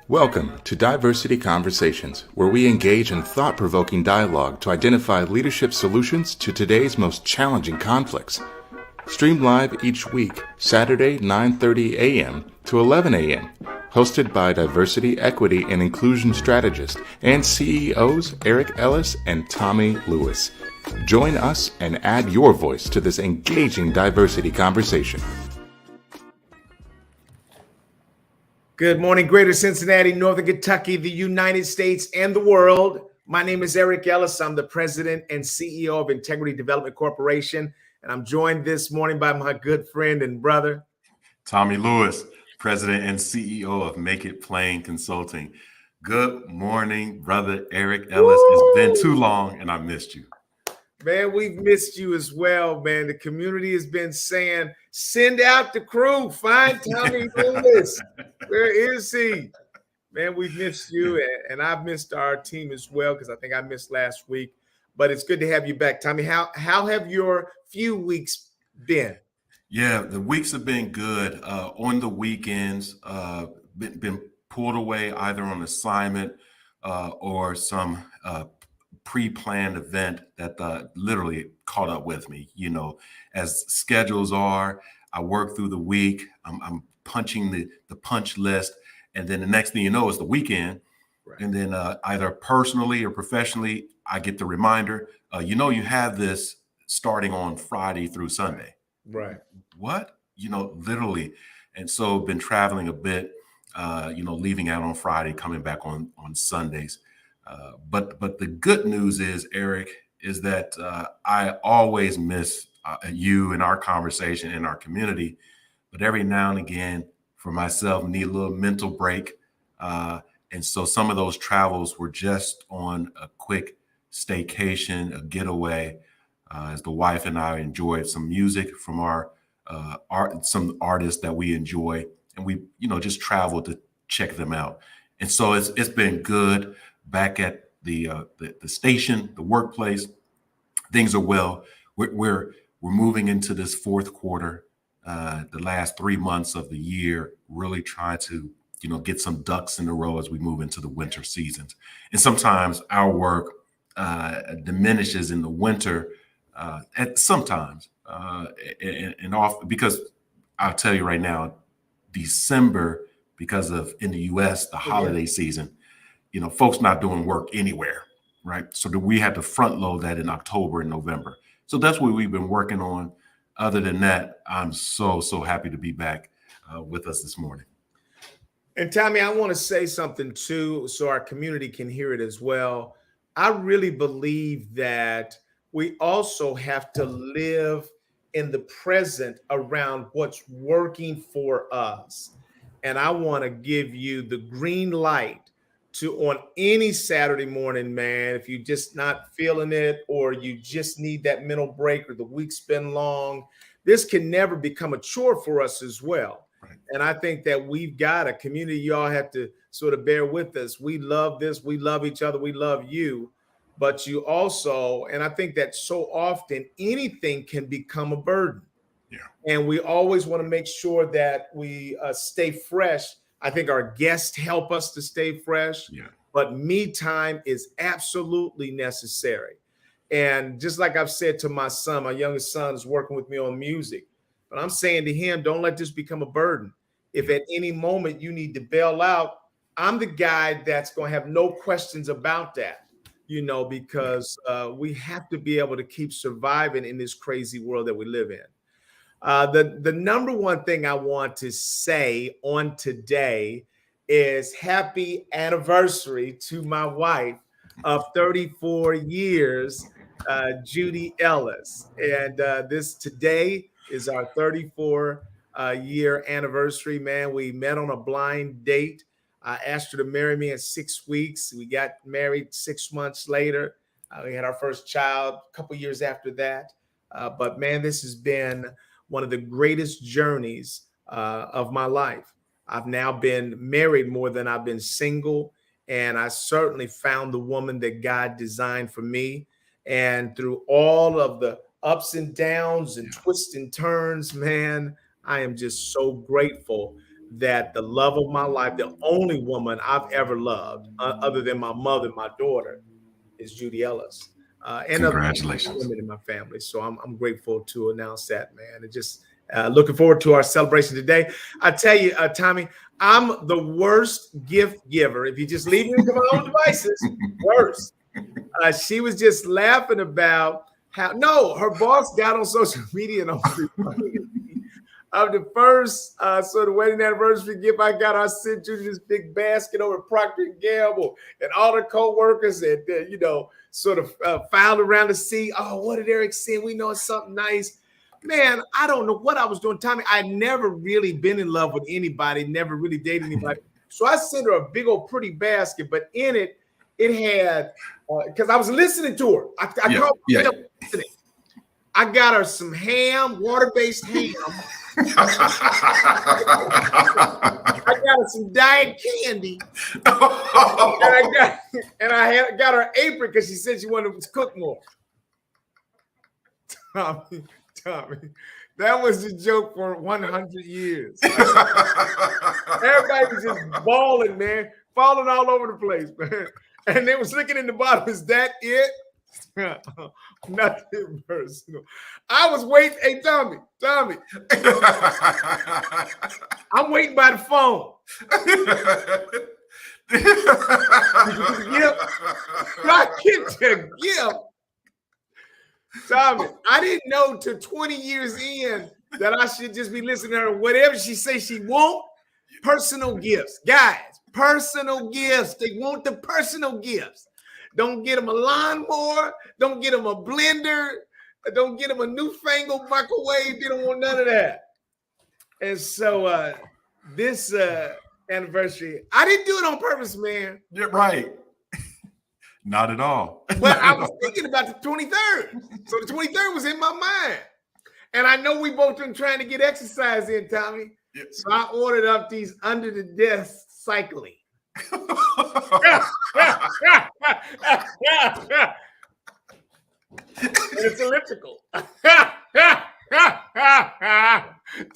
Welcome to Diversity Conversations, where we engage in thought-provoking dialogue to identify leadership solutions to today's most challenging conflicts. Stream live each week, Saturday 9:30 a.m. to 11 a.m. Hosted by Diversity, Equity, and Inclusion Strategist and CEOs Eric Ellis and Tommy Lewis. Join us and add your voice to this engaging diversity conversation. Good morning, Greater Cincinnati, Northern Kentucky, the United States, and the world. My name is Eric Ellis. I'm the president and CEO of Integrity Development Corporation, and I'm joined this morning by my good friend and brother, Tommy Lewis, president and CEO of Make It Plain Consulting. Good morning, brother Eric Ellis. It's been too long, and I missed you. Man, we've missed you as well, man. The community has been saying, send out the crew, find Tommy Lewis. Where is he? Man, we've missed you, and I've missed our team as well, because I think I missed last week. But it's good to have you back, Tommy. How have your few weeks been? Yeah, the weeks have been good. On the weekends, been pulled away either on assignment or some pre-planned event that literally caught up with me. You know, as schedules are, I work through the week. I'm punching the punch list, and then the next thing you know is the weekend. Right. And then either personally or professionally, I get the reminder. You have this starting on Friday through Sunday. Right. What? Literally. And so been traveling a bit. Leaving out on Friday, coming back on Sundays. But the good news is, Eric, is that I always miss you and our conversation in our community. But every now and again, for myself, need a little mental break. And so some of those travels were just on a quick staycation, a getaway, as the wife and I enjoyed some music from our some artists that we enjoy. And we, just traveled to check them out. And so it's been good. Back at the station, the workplace, things are well. We're moving into this fourth quarter, the last 3 months of the year, really trying to get some ducks in a row as we move into the winter seasons. And sometimes our work diminishes in the winter, sometimes, and off because I'll tell you right now, December, because of in the U.S. the holiday season. Folks not doing work anywhere, right? So we had to front load that in October and November. So that's what we've been working on. Other than that, I'm so happy to be back with us this morning. And Tommy, I want to say something too, so our community can hear it as well. I really believe that we also have to live in the present around what's working for us. And I want to give you the green light to, on any Saturday morning, man, if you're just not feeling it, or you just need that mental break, or the week's been long, this can never become a chore for us as well. Right. And I think that we've got a community. Y'all have to sort of bear with us. We love this. We love each other. We love you. But you also, and I think that so often anything can become a burden. Yeah. And we always want to make sure that we stay fresh. I think our guests help us to stay fresh, but me time is absolutely necessary. And just like I've said to my son, my youngest son is working with me on music, but I'm saying to him, don't let this become a burden. If at any moment you need to bail out, I'm the guy that's going to have no questions about that, because we have to be able to keep surviving in this crazy world that we live in. The number one thing I want to say on today is happy anniversary to my wife of 34 years, Judy Ellis. And today is our 34 year anniversary, man. We met on a blind date. I asked her to marry me in 6 weeks. We got married 6 months later. We had our first child a couple years after that. But man, this has been one of the greatest journeys of my life. I've now been married more than I've been single, and I certainly found the woman that God designed for me. And through all of the ups and downs and twists and turns, man, I am just so grateful that the love of my life, the only woman I've ever loved, other than my mother, my daughter, is Judy Ellis, and other Congratulations. women in my family. So I'm grateful to announce that, man. And just looking forward to our celebration today. I tell you, Tommy, I'm the worst gift giver. If you just leave me to my own devices, worst. She was just laughing about how her boss got on social media and of the first sort of wedding anniversary gift I got. I sent you this big basket over at Procter & Gamble, and all the co-workers and sort of filed around to see, oh, what did Eric send? We know it's something nice. Man, I don't know what I was doing, Tommy. I'd never really been in love with anybody, never really dated anybody. So I sent her a big old pretty basket, but in it had, because I was listening to her. I called myself listening. I got her some ham, water-based ham. I got her some diet candy. and I got her apron because she said she wanted to cook more. Tommy, that was the joke for 100 years. Everybody was just bawling, man, falling all over the place, man. And they was looking in the bottom. Is that it? Nothing personal. I was waiting. Hey, Tommy. I'm waiting by the phone. I get the gift. Tommy, I didn't know till 20 years in that I should just be listening to her. Whatever she say she want, personal gifts. Guys, personal gifts. They want the personal gifts. Don't get them a lawnmower. Don't get them a blender. Don't get them a newfangled microwave. They don't want none of that. And so this anniversary, I didn't do it on purpose, man. Yeah, right. Not at all. But I was thinking about the 23rd. So the 23rd was in my mind. And I know we both been trying to get exercise in, Tommy. Yep. So I ordered up these under the desk cycling. It's elliptical.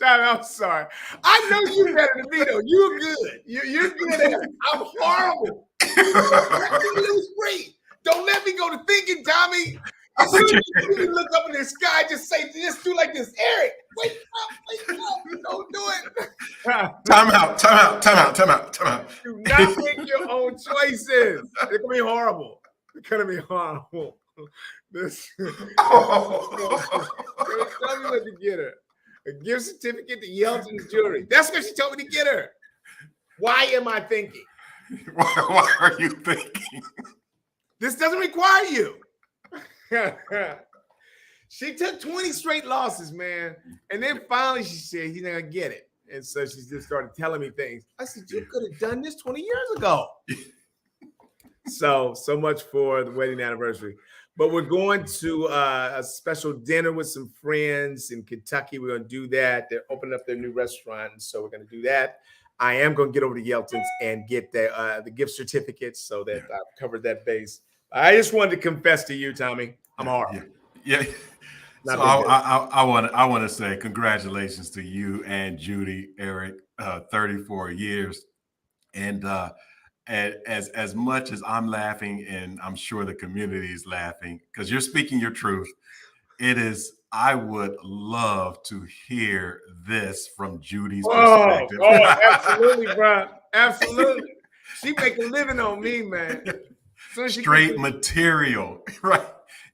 I'm sorry. I know you better than me, though. You're good. You're good at it. I'm horrible. It was great. Don't let me go to thinking, Tommy. As soon as you look up in the sky, just do like this. Eric, wake up. Don't do it. Time out. Do not make your own choices. It's going to be horrible. Tell me what to get her. A gift certificate to Yelton's Jewelry. That's what she told me to get her. Why am I thinking? Why are you thinking? This doesn't require you. She took 20 straight losses, man. And then finally she said, he's not going to get it. And so she just started telling me things. I said, you could have done this 20 years ago. So much for the wedding anniversary. But we're going to a special dinner with some friends in Kentucky. We're going to do that. They're opening up their new restaurant. And so we're going to do that. I am going to get over to Yelton's and get the gift certificates so that I've covered that base. I just wanted to confess to you, Tommy. I'm hard. Yeah. So I want to say congratulations to you and Judy, Eric, 34 years. And as much as I'm laughing, and I'm sure the community is laughing because you're speaking your truth, I would love to hear this from Judy's perspective. Oh, absolutely, bro. Absolutely. She make a living on me, man. So straight material, right?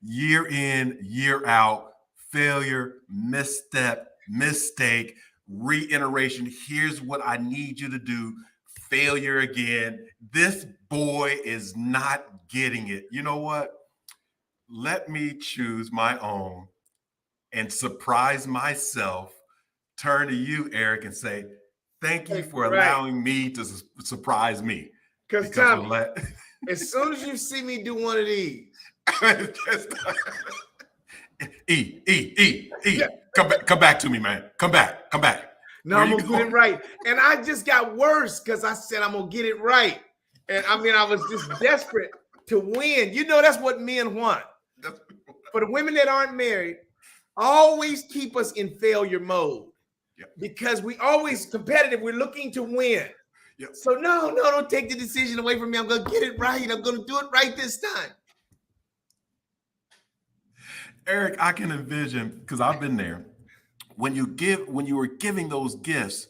Year in, year out, failure, misstep, mistake, reiteration. Here's what I need you to do. Failure again. This boy is not getting it. You know what? Let me choose my own and surprise myself. Turn to you, Eric, and say, thank you for allowing me to surprise me. Because Tommy, as soon as you see me do one of these, Yeah. Come back to me, man. Come back. No, I'm gonna get it right. And I just got worse because I said I'm gonna get it right. And I mean, I was just desperate to win. You know, that's what men want. For the women that aren't married, always keep us in failure mode. Yep. because we always competitive. We're looking to win. Yep. So no, don't take the decision away from me. I'm going to get it right. I'm going to do it right this time. Eric, I can envision, because I've been there. When you were giving those gifts,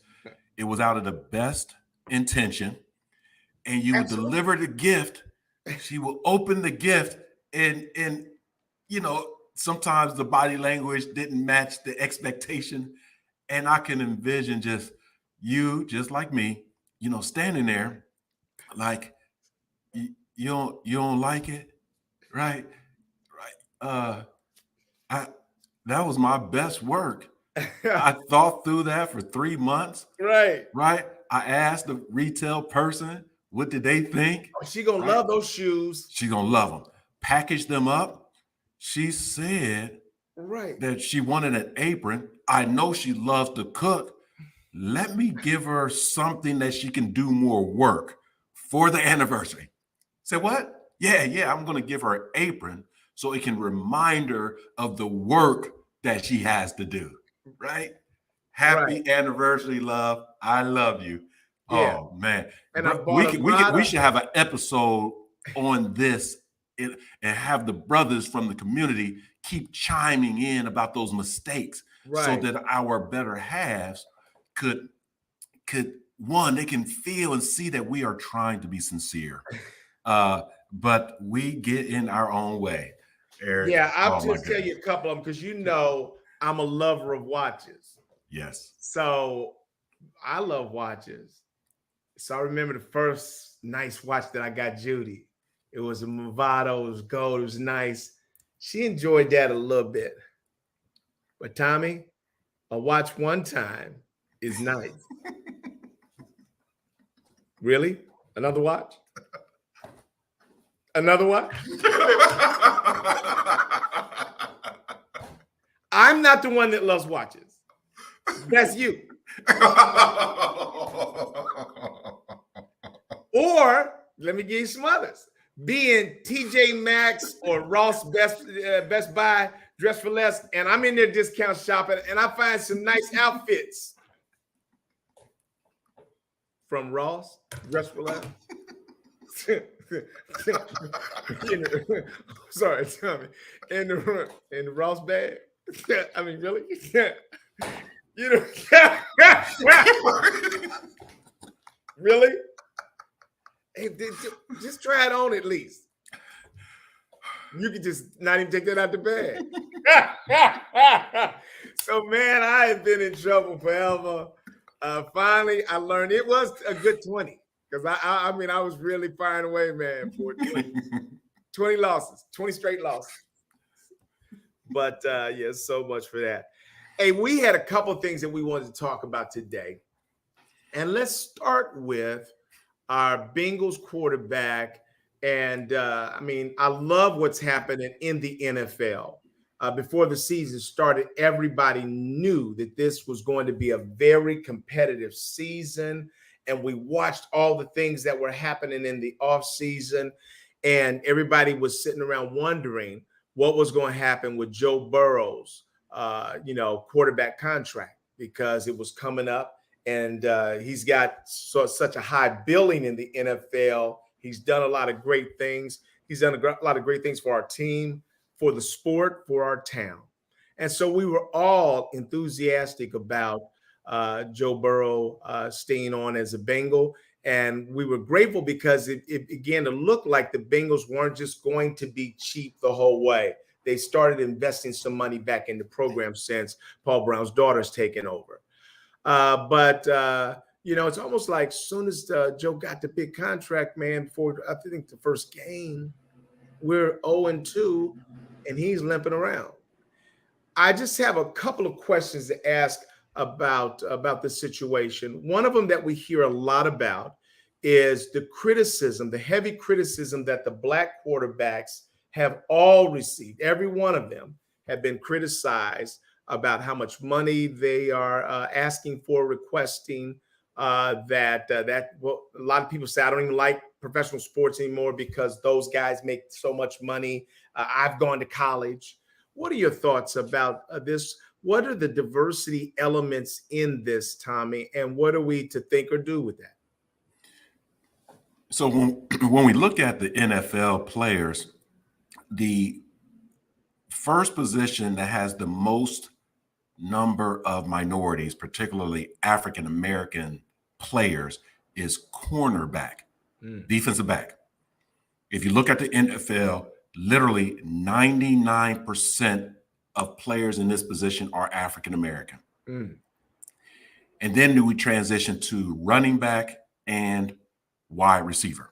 it was out of the best intention, and you would deliver the gift. She will open the gift, and sometimes the body language didn't match the expectation. And I can envision just like me, standing there like, you don't like it, right? That was my best work. I thought through that for 3 months. Right. I asked the retail person, what did they think? Oh, she gonna love those shoes. She gonna love them. Package them up. She said that she wanted an apron. I know she loves to cook. Let me give her something that she can do more work for the anniversary. Say what? Yeah, I'm gonna give her an apron so it can remind her of the work that she has to do, right? Happy anniversary, love. I love you. Yeah. Oh, man. And we should have an episode on this and have the brothers from the community keep chiming in about those mistakes so that our better halves could they can feel and see that we are trying to be sincere. But we get in our own way. Eric. Yeah, I'll just tell you a couple of them because I'm a lover of watches. Yes. So I love watches. So I remember the first nice watch that I got Judy. It was a Movado, it was gold, it was nice. She enjoyed that a little bit. But Tommy, a watch one time is nice. Really? Another watch? Another watch? I'm not the one that loves watches. That's you. Or let me give you some others. Being TJ Maxx or Ross Best Buy, Dress for Less, and I'm in there discount shopping, and I find some nice outfits from Ross, Dress for Less. Sorry, Tommy. In the Ross bag. I mean, really? Really? Hey, just try it on at least. You can just not even take that out the bag. So, man, I have been in trouble forever. Finally, I learned it was a good 20 because I mean, I was really firing away, man, for 20 losses, 20 straight losses. But yeah, so much for that. Hey, we had a couple of things that we wanted to talk about today. And let's start with our Bengals quarterback. And I mean, I love what's happening in the NFL. Before the season started, everybody knew that this was going to be a very competitive season. And we watched all the things that were happening in the offseason. And everybody was sitting around wondering what was going to happen with Joe Burrow's, quarterback contract, because it was coming up. And he's got such a high billing in the NFL. He's done a lot of great things. He's done a lot of great things for our team, for the sport, for our town. And so we were all enthusiastic about Joe Burrow staying on as a Bengal. And we were grateful because it began to look like the Bengals weren't just going to be cheap the whole way. They started investing some money back in the program since Paul Brown's daughter's taken over. But it's almost like as soon as Joe got the big contract, man, before I think the first game, we're 0-2, and he's limping around. I just have a couple of questions to ask about the situation. One of them that we hear a lot about is the criticism, the heavy criticism that the black quarterbacks have all received. Every one of them have been criticized about how much money they are asking for, requesting. A lot of people say, I don't even like professional sports anymore because those guys make so much money. I've gone to college. What are your thoughts about this What are the diversity elements in this, Tommy? And what are we to think or do with that? So when we look at the NFL players, the first position that has the most number of minorities, particularly African American players, is cornerback, defensive back. If you look at the NFL, literally 99% of players in this position are African American. And then we transition to running back and wide receiver.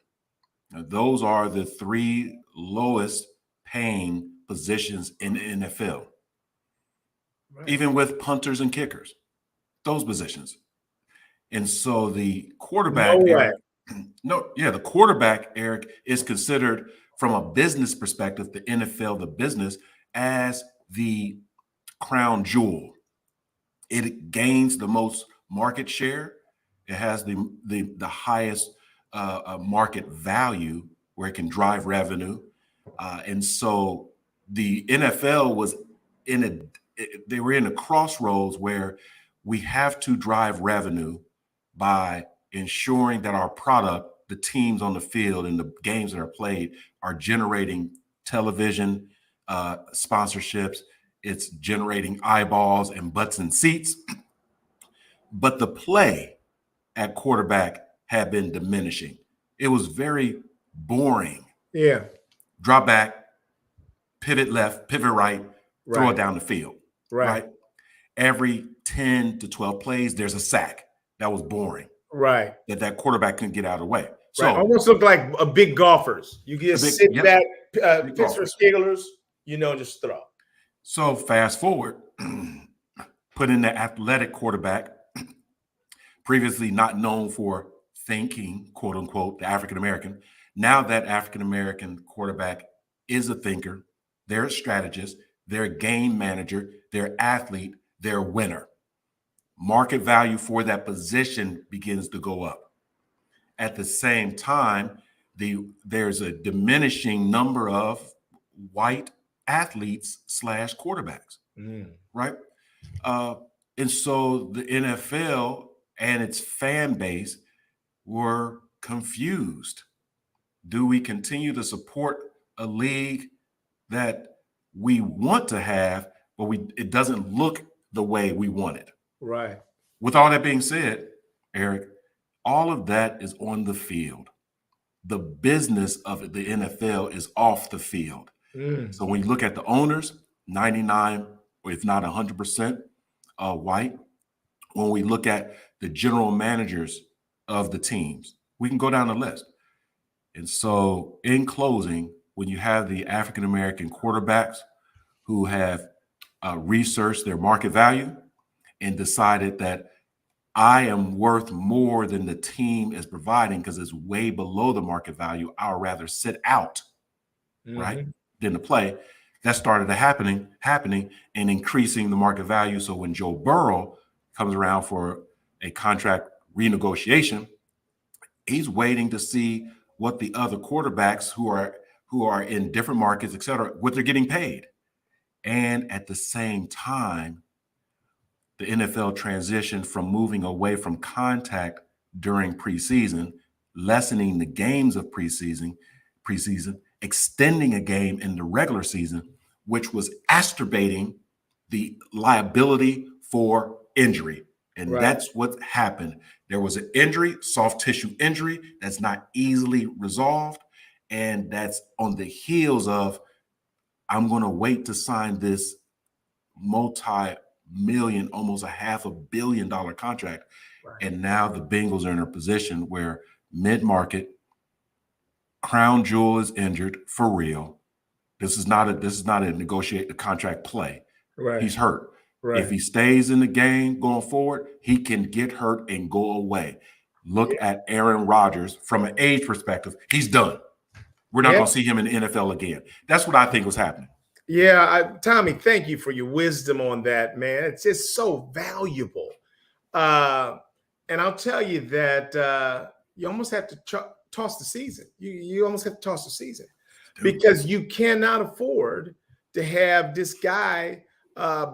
Now, those are the three lowest paying positions in the NFL. Right. Even with punters and kickers, those positions. And so the quarterback, the quarterback, Eric, is considered from a business perspective, the NFL, the business, as the crown jewel. It gains the most market share. It has the highest market value where it can drive revenue. And so the NFL was they were in a crossroads where we have to drive revenue by ensuring that our product, the teams on the field and the games that are played, are generating television sponsorships. It's generating eyeballs and butts and seats. But the play at quarterback had been diminishing. It was very boring. Yeah. Drop back, pivot left, pivot right, throw it down the field. Right. Every 10 to 12 plays, there's a sack. That was boring. Right. That quarterback couldn't get out of the way. So almost look like a big golfers. You get sit back, Pittsburgh Steelers, just throw. So fast forward, put in the athletic quarterback, previously not known for thinking, quote unquote, the African American. Now that African American quarterback is a thinker, they're a strategist, they're a game manager, they're athlete, they're a winner. Market value for that position begins to go up. At the same time, there's a diminishing number of white athletes / quarterbacks, right? And so the NFL and its fan base were confused. Do we continue to support a league that we want to have, but it doesn't look the way we want it? Right. With all that being said, Eric, all of that is on the field. The business of the NFL is off the field. So when you look at the owners, 99, or if not 100% white. When we look at the general managers of the teams, we can go down the list. And so in closing, when you have the African-American quarterbacks who have researched their market value and decided that I am worth more than the team is providing because it's way below the market value, I'd rather sit out, right, than to play. That started happening and increasing the market value. So when Joe Burrow comes around for a contract renegotiation, he's waiting to see what the other quarterbacks who are in different markets, et cetera, what they're getting paid. And at the same time, the NFL transitioned from moving away from contact during preseason, lessening the games of preseason, extending a game in the regular season, which was exacerbating the liability for injury. And that's what happened. There was an injury, soft tissue injury, that's not easily resolved. And that's on the heels of, I'm going to wait to sign this multi-million, almost $500 million contract. And now the Bengals are in a position where mid-market, crown jewel is injured for real. This is not a negotiate the contract play. He's hurt. If he stays in the game going forward, he can get hurt and go away. Look at Aaron Rodgers from an age perspective. He's done. We're not going to see him in the NFL again. That's what I think was happening. Yeah, Tommy, thank you for your wisdom on that, man. It's just so valuable. And I'll tell you that you almost have to toss the season. You almost have to toss the season because you cannot afford to have this guy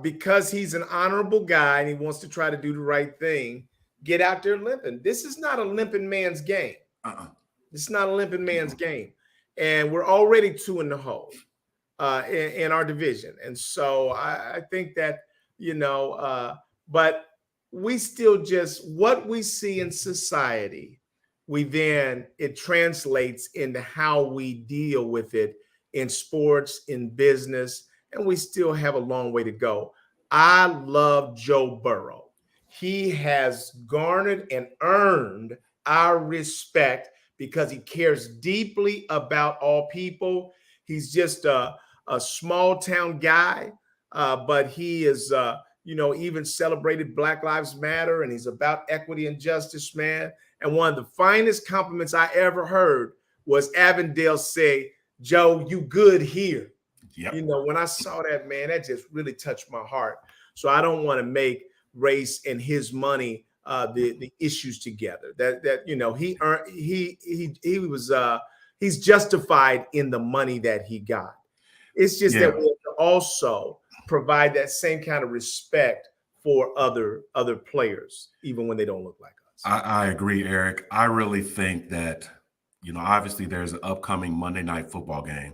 because he's an honorable guy and he wants to try to do the right thing, get out there limping. This is not a limping man's game. It's not a limping man's game. And we're already 2 in the hole in our division. And so I think that, but we still just, what we see in society, it translates into how we deal with it in sports, in business, and we still have a long way to go. I love Joe Burrow. He has garnered and earned our respect because he cares deeply about all people. He's just a small town guy, but he is, even celebrated Black Lives Matter, and he's about equity and justice, man. And one of the finest compliments I ever heard was Avondale say, "Joe, you good here." Yep. When I saw that, man, that just really touched my heart. So I don't want to make race and his money the issues together. He earned, he was he's justified in the money that he got. It's just that we have to also provide that same kind of respect for other players, even when they don't look like us. I agree, Eric. I really think that, obviously there's an upcoming Monday Night Football game.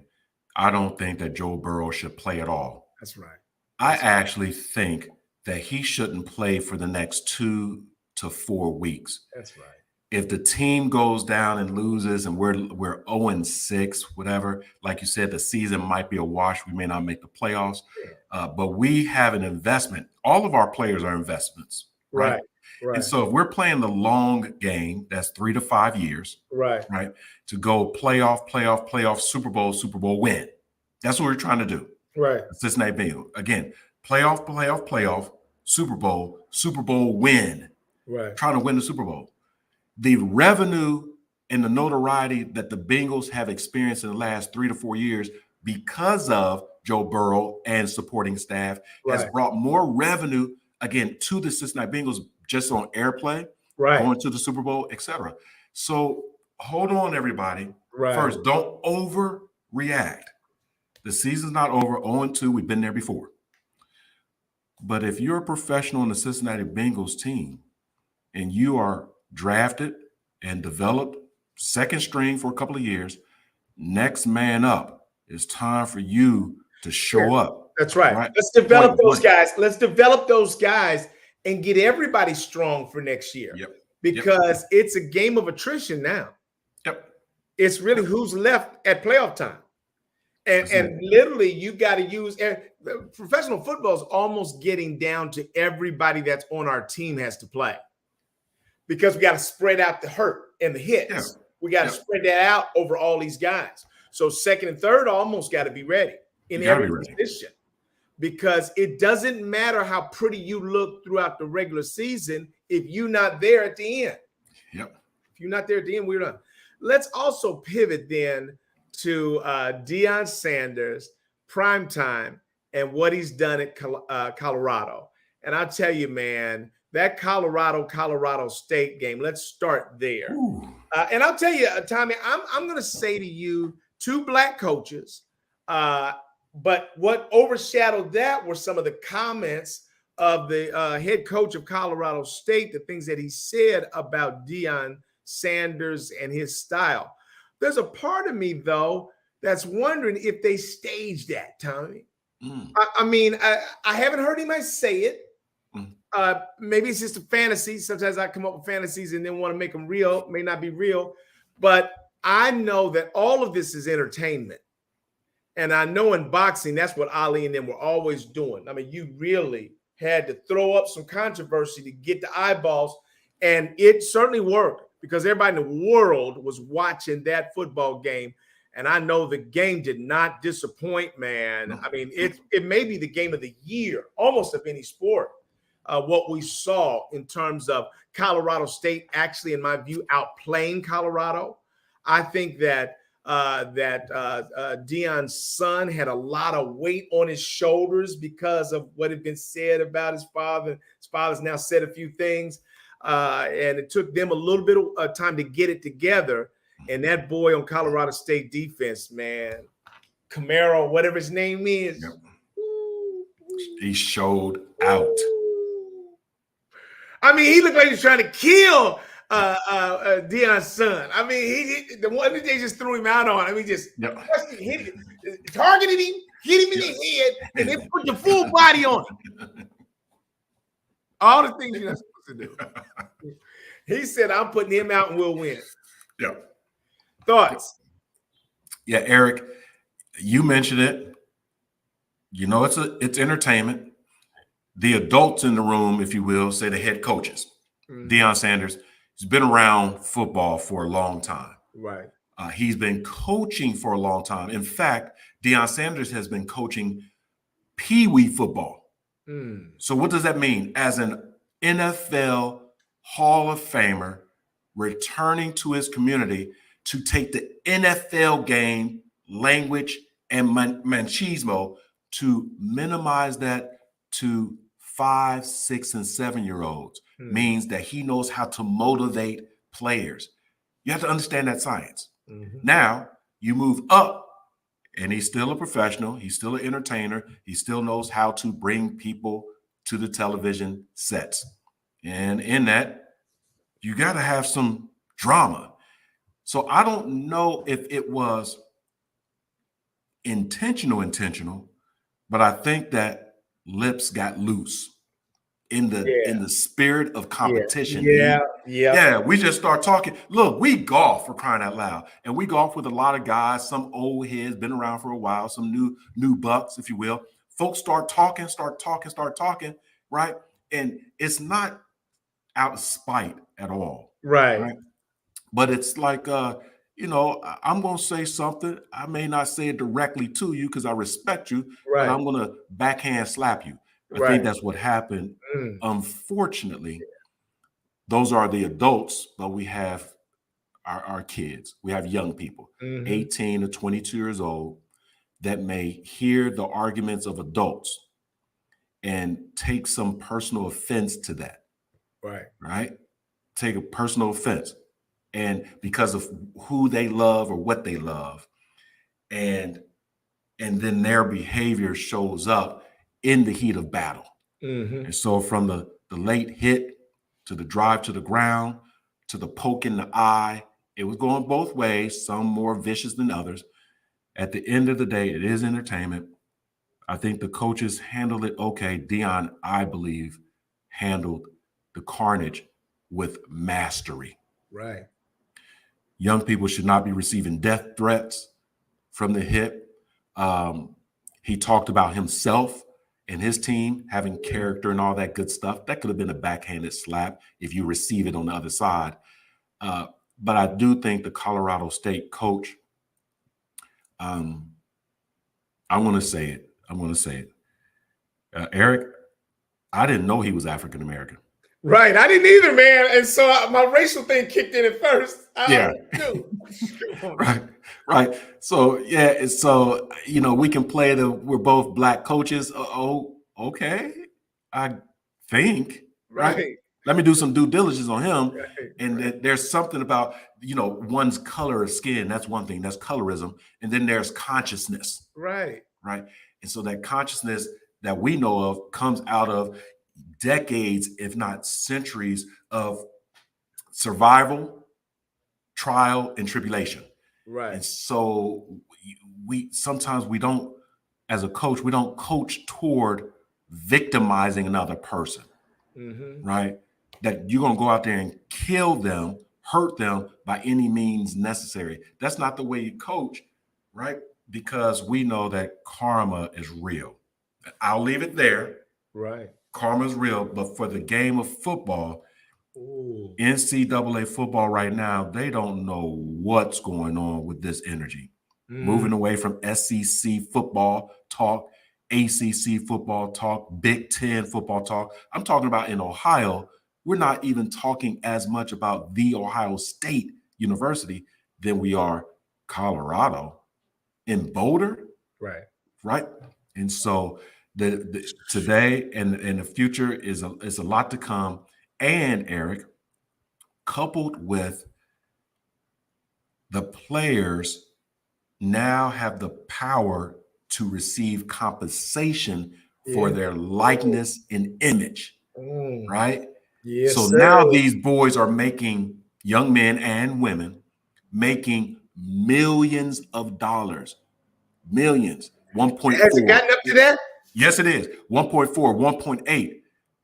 I don't think that Joe Burrow should play at all. That's right. I actually think that he shouldn't play for the next 2 to 4 weeks. That's right. If the team goes down and loses and we're 0-6, whatever, like you said, the season might be a wash. We may not make the playoffs, but we have an investment. All of our players are investments, right? Right. And so if we're playing the long game, that's 3 to 5 years, right? To go playoff, Super Bowl win. That's what we're trying to do. Right. Cincinnati Bengals. Again, playoff, Super Bowl win. Right. Trying to win the Super Bowl. The revenue and the notoriety that the Bengals have experienced in the last 3 to 4 years because of Joe Burrow and supporting staff has brought more revenue, again, to the Cincinnati Bengals just on airplay, going to the Super Bowl, etc. So hold on, everybody. First, don't overreact. The season's not over. 0-2, we've been there before. But if you're a professional in the Cincinnati Bengals team and you are drafted and developed second string for a couple of years, next man up. It's time for you to show up. That's right. Let's develop those guys. Let's develop those guys and get everybody strong for next year. Because it's a game of attrition now. It's really who's left at playoff time. And literally you got to use professional football is almost getting down to everybody that's on our team has to play. Because we got to spread out the hurt and the hits. We got to spread that out over all these guys. So second and third almost got to be ready in every position. Because it doesn't matter how pretty you look throughout the regular season if you're not there at the end. If you're not there at the end, we're done. Let's also pivot then to Deion Sanders, primetime, and what he's done at Colorado. And I'll tell you, man, that Colorado State game, let's start there. And I'll tell you, Tommy, I'm going to say to you, 2 black coaches, but what overshadowed that were some of the comments of the head coach of Colorado State, the things that he said about Deion Sanders and his style. There's a part of me, though, that's wondering if they staged that, Tommy. I mean, I haven't heard anybody say it. Maybe it's just a fantasy. Sometimes I come up with fantasies and then want to make them real. May not be real. But I know that all of this is entertainment. And I know in boxing, that's what Ali and them were always doing. I mean, you really had to throw up some controversy to get the eyeballs. And it certainly worked because everybody in the world was watching that football game. And I know the game did not disappoint, man. I mean, it may be the game of the year, almost of any sport. What we saw in terms of Colorado State actually, in my view, outplaying Colorado. I think that Deion's son had a lot of weight on his shoulders because of what had been said about his father. His father's now said a few things, and it took them a little bit of time to get it together. And that boy on Colorado State defense, man, Camaro, whatever his name is. He showed out. I mean, he looked like he was trying to kill Deion's son. I mean, the one that they just threw him out on. I mean, just targeted him, hit him in the head, and then put the full body on him. All the things you're not supposed to do. He said, "I'm putting him out and we'll win." Yeah. Thoughts? Yeah, Eric, you mentioned it. You know, it's entertainment. The adults in the room, if you will, say the head coaches. Deion Sanders has been around football for a long time. Right. He's been coaching for a long time. In fact, Deion Sanders has been coaching Pee-wee football. So what does that mean? As an NFL Hall of Famer returning to his community to take the NFL game, language, and machismo to minimize that to 5, 6, and 7-year-olds means that he knows how to motivate players. You have to understand that science. Now, you move up, and he's still a professional. He's still an entertainer. He still knows how to bring people to the television sets. And in that, you got to have some drama. So I don't know if it was intentional, but I think that lips got loose in the spirit of competition. Yeah, we just start talking. Look, we golf, for crying out loud, and we golf with a lot of guys, some old heads, been around for a while, some new bucks, if you will. Folks start talking, right? And it's not out of spite at all, right? But it's like, I'm going to say something. I may not say it directly to you because I respect you, but I'm going to backhand slap you. I think that's what happened. Unfortunately, those are the adults, but we have our kids. We have young people, 18 to 22 years old, that may hear the arguments of adults and take some personal offense to that. Right? Take a personal offense. And because of who they love or what they love. And then their behavior shows up in the heat of battle. And so from the late hit to the drive to the ground to the poke in the eye, it was going both ways, some more vicious than others. At the end of the day, it is entertainment. I think the coaches handled it okay. Deion, I believe, handled the carnage with mastery. Right. Young people should not be receiving death threats from the hip. He talked about himself and his team having character and all that good stuff. That could have been a backhanded slap if you receive it on the other side. But I do think the Colorado State coach, I'm going to say it. Eric, I didn't know he was African American. Right. I didn't either, man. And so my racial thing kicked in at first. Right. So, we can play we're both black coaches. Oh, okay. I think. Right. Let me do some due diligence on him. And there's something about, one's color of skin. That's one thing. That's colorism. And then there's consciousness. Right. And so that consciousness that we know of comes out of decades, if not centuries, of survival, trial, and tribulation. Right. And so sometimes we don't, as a coach, we don't coach toward victimizing another person. Right? That you're going to go out there and kill them, hurt them by any means necessary. That's not the way you coach, right? Because we know that karma is real. I'll leave it there. Right. Karma is real, but for the game of football, NCAA football right now, they don't know what's going on with this energy. Moving away from SEC football talk, ACC football talk, Big Ten football talk. I'm talking about in Ohio, we're not even talking as much about the Ohio State University than we are Colorado in Boulder. Right. And so the today and the future is a lot to come. And Eric, coupled with the players now have the power to receive compensation for their likeness and image, right? Yes, So sir. now these boys are making, young men and women, making millions of dollars. Millions. 1.4. Has it gotten up to that? Yes, it is. 1.4, 1.8.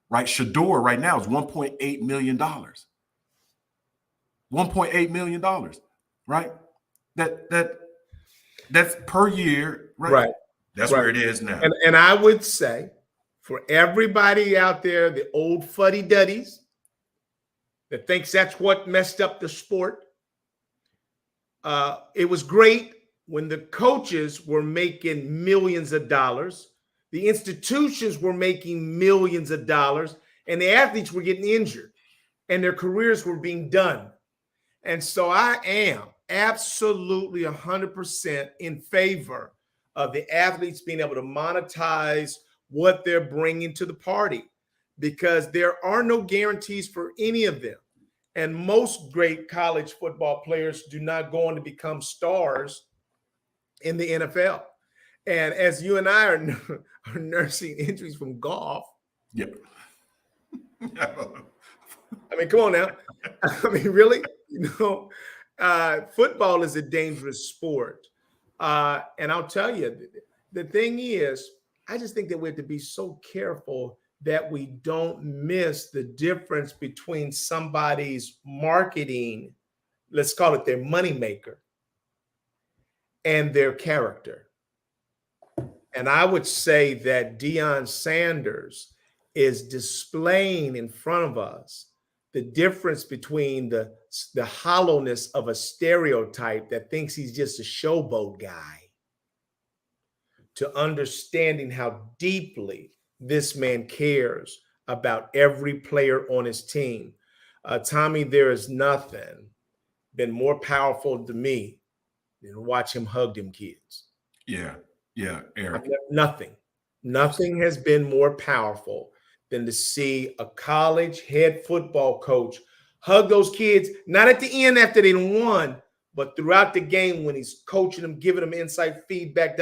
Right? Shador right now is $1.8 million. $1.8 million. Right? That's per year, right? Right. That's Right. where it is now. And I would say for everybody out there, the old fuddy-duddies that thinks that's what messed up the sport, it was great when the coaches were making millions of dollars, the institutions were making millions of dollars, and the athletes were getting injured and their careers were being done. And so I am absolutely 100% in favor of the athletes being able to monetize what they're bringing to the party, because there are no guarantees for any of them. And most great college football players do not go on to become stars in the NFL. And as you and I are nursing injuries from golf. Yeah. I mean, come on now. I mean, really? Football is a dangerous sport. And I'll tell you, the thing is, I just think that we have to be so careful that we don't miss the difference between somebody's marketing, let's call it their moneymaker, and their character. And I would say that Deion Sanders is displaying in front of us the difference between the hollowness of a stereotype that thinks he's just a showboat guy to understanding how deeply this man cares about every player on his team. Tommy, there is nothing been more powerful to me than watch him hug them kids. Yeah, Eric. Nothing has been more powerful than to see a college head football coach hug those kids, not at the end after they won, but throughout the game when he's coaching them, giving them insight, feedback,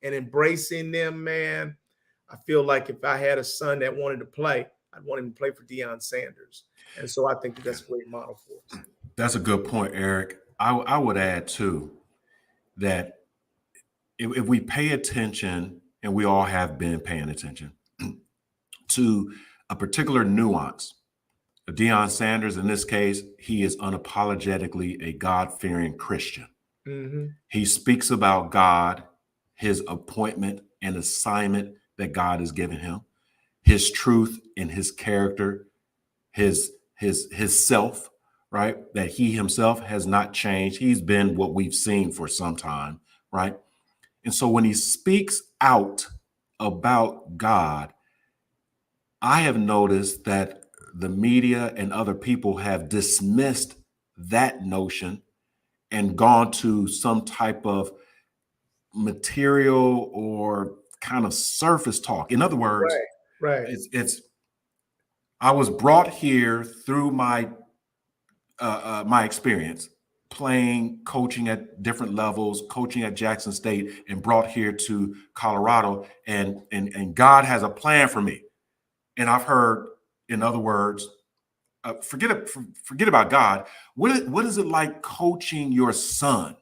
and embracing them, man. I feel like if I had a son that wanted to play, I'd want him to play for Deion Sanders. And so I think that's a great model for us. That's a good point, Eric. I would add, too, that if we pay attention, and we all have been paying attention, to a particular nuance, Deion Sanders, in this case, he is unapologetically a God-fearing Christian. Mm-hmm. He speaks about God, his appointment and assignment that God has given him, his truth and his character, his self, right? That he himself has not changed. He's been what we've seen for some time, right? And so when he speaks out about God, I have noticed that the media and other people have dismissed that notion and gone to some type of material or kind of surface talk. In other words, right. It's I was brought here through my my experience playing, coaching at different levels, coaching at Jackson State, and brought here to Colorado, and God has a plan for me. And I've heard, in other words, forget about God. What is it like coaching your son?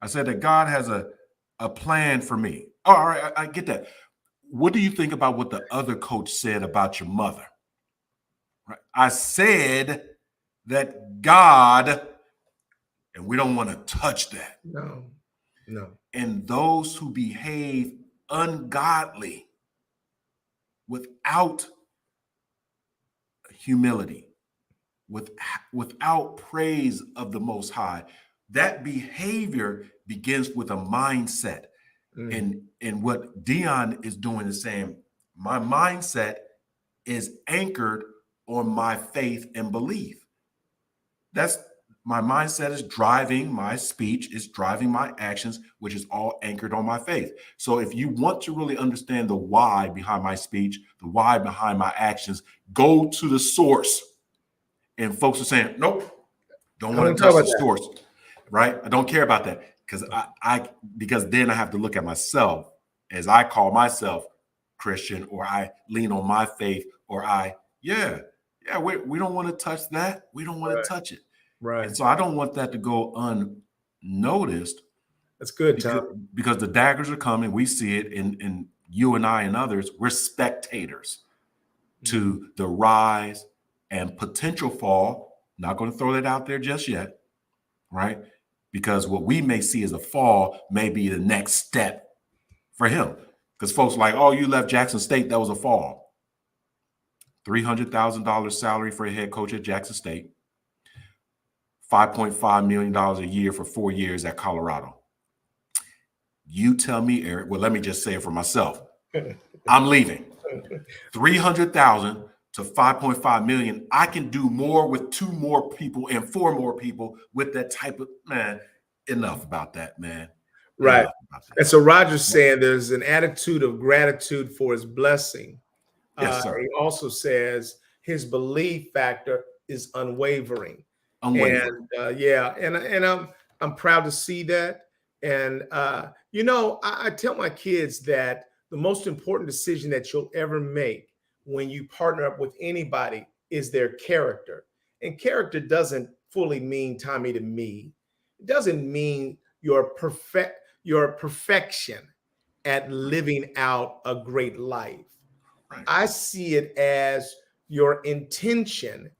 I said that God has a plan for me. Oh, all right, I get that. What do you think about what the other coach said about your mother? Right? I said that God, and we don't want to touch that. No. And those who behave ungodly without humility, without praise of the Most High, that behavior begins with a mindset. And what Deion is doing is saying, my mindset is anchored on my faith and belief. That's my mindset is driving my speech, is driving my actions, which is all anchored on my faith. So if you want to really understand the why behind my speech, the why behind my actions, go to the source. And folks are saying, nope, don't want to touch the source, right? I don't care about that because because then I have to look at myself as I call myself Christian, or I lean on my faith, or we don't want to touch that. We don't want Right. to touch it. Right. And so I don't want that to go unnoticed. That's good, Tom. Because the daggers are coming. We see it in you and I and others. We're spectators to the rise and potential fall. Not going to throw that out there just yet, right? Because what we may see as a fall may be the next step for him. Because folks are like, oh, you left Jackson State, that was a fall. $300,000 salary for a head coach at Jackson State. $5.5 million a year for 4 years at Colorado. You tell me, Eric, well, let me just say it for myself. I'm leaving. 300,000 to 5.5 million. I can do more with 2 more people and 4 more people with that type of, man, enough about that, man. Right. And so Roger's saying there's an attitude of gratitude for his blessing. Yes, sir. He also says his belief factor is unwavering. Unwavering. And I'm proud to see that. And I tell my kids that the most important decision that you'll ever make when you partner up with anybody is their character. And character doesn't fully mean, Tommy, to me, it doesn't mean your perfection at living out a great life. Right. I see it as your intention,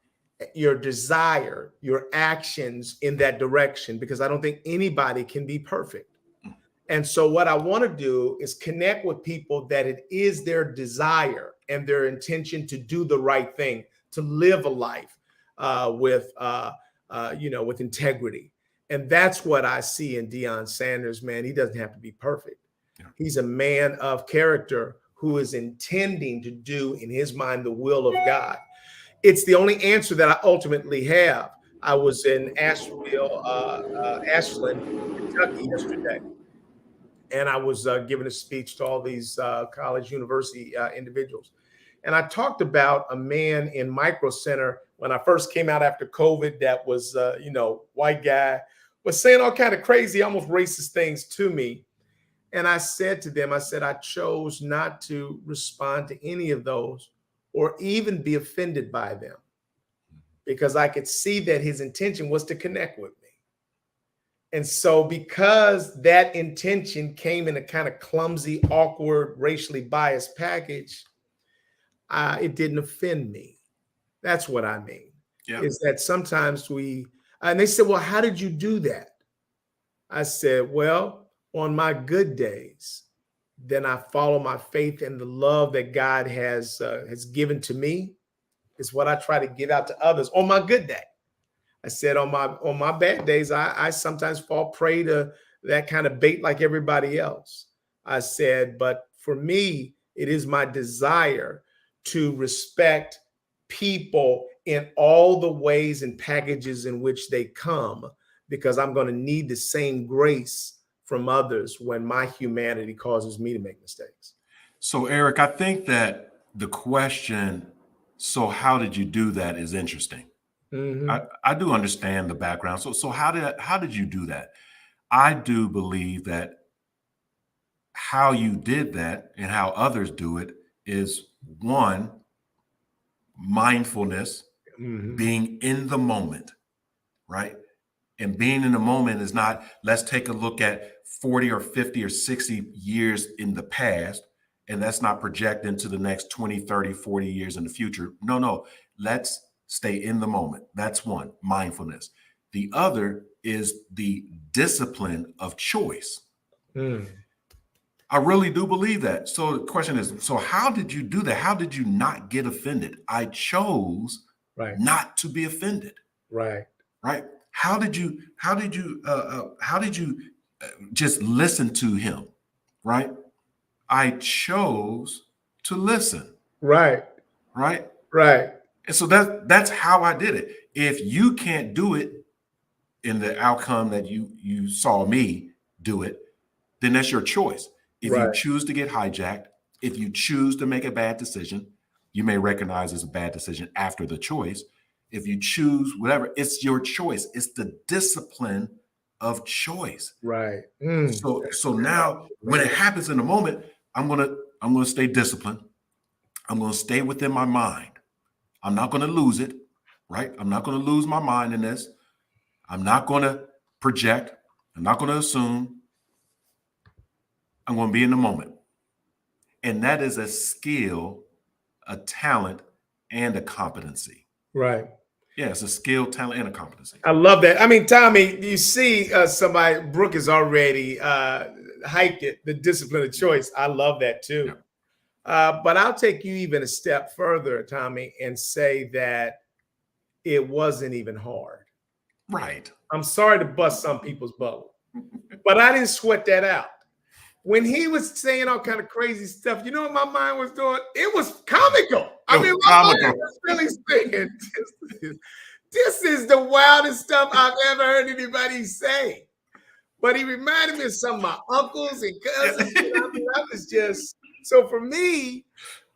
your desire, your actions in that direction, because I don't think anybody can be perfect. And so what I want to do is connect with people that it is their desire and their intention to do the right thing, to live a life with integrity. And that's what I see in Deion Sanders, man. He doesn't have to be perfect. Yeah. He's a man of character who is intending to do in his mind the will of God. It's the only answer that I ultimately have. I was in Ashland, Kentucky yesterday, and I was giving a speech to all these college, university individuals. And I talked about a man in Micro Center when I first came out after COVID that was, white guy, was saying all kind of crazy, almost racist things to me. And I said to them, I chose not to respond to any of those or even be offended by them, because I could see that his intention was to connect with me. And so because that intention came in a kind of clumsy, awkward, racially biased package, it didn't offend me. That's what I mean. Yeah. Is that sometimes and they said, well, how did you do that? I said, well, on my good days, then I follow my faith and the love that God has given to me is what I try to give out to others on my good day. I said on my bad days, I sometimes fall prey to that kind of bait like everybody else. I said, but for me, it is my desire to respect people in all the ways and packages in which they come, because I'm going to need the same grace from others when my humanity causes me to make mistakes. So, Eric, I think that the question, so how did you do that, is interesting. Mm-hmm. I do understand the background. So how did you do that? I do believe that how you did that and how others do it is, one, mindfulness, mm-hmm. being in the moment, right? And being in the moment is not, let's take a look at 40 or 50 or 60 years in the past, and let's not project into the next 20, 30, 40 years in the future. No, let's stay in the moment. That's one, mindfulness. The other is the discipline of choice. Mm. I really do believe that. So the question is, so how did you do that? How did you not get offended? I chose not to be offended. Right. How did you just listen to him? Right. I chose to listen. Right. And so that's how I did it. If you can't do it in the outcome that you saw me do it, then that's your choice. If you choose to get hijacked, if you choose to make a bad decision, you may recognize it's a bad decision after the choice. If you choose whatever, it's your choice. It's the discipline of choice. Right. So now when it happens in the moment, I'm gonna I'm going to stay disciplined. I'm going to stay within my mind. I'm not going to lose it, right? I'm not going to lose my mind in this. I'm not going to project. I'm not going to assume. I'm going to be in the moment. And that is a skill, a talent, and a competency. Right. Yeah, it's a skill, talent, and a competency. I love that. I mean, Tommy, you see somebody, Brooke has already hyped it, the discipline of choice. I love that too. Yeah. But I'll take you even a step further, Tommy, and say that it wasn't even hard. Right. I'm sorry to bust some people's bubble, but I didn't sweat that out. When he was saying all kind of crazy stuff, you know what my mind was doing? It was comical. I mean, my mind was really saying, this is the wildest stuff I've ever heard anybody say. But he reminded me of some of my uncles and cousins. I mean, I was just, so for me,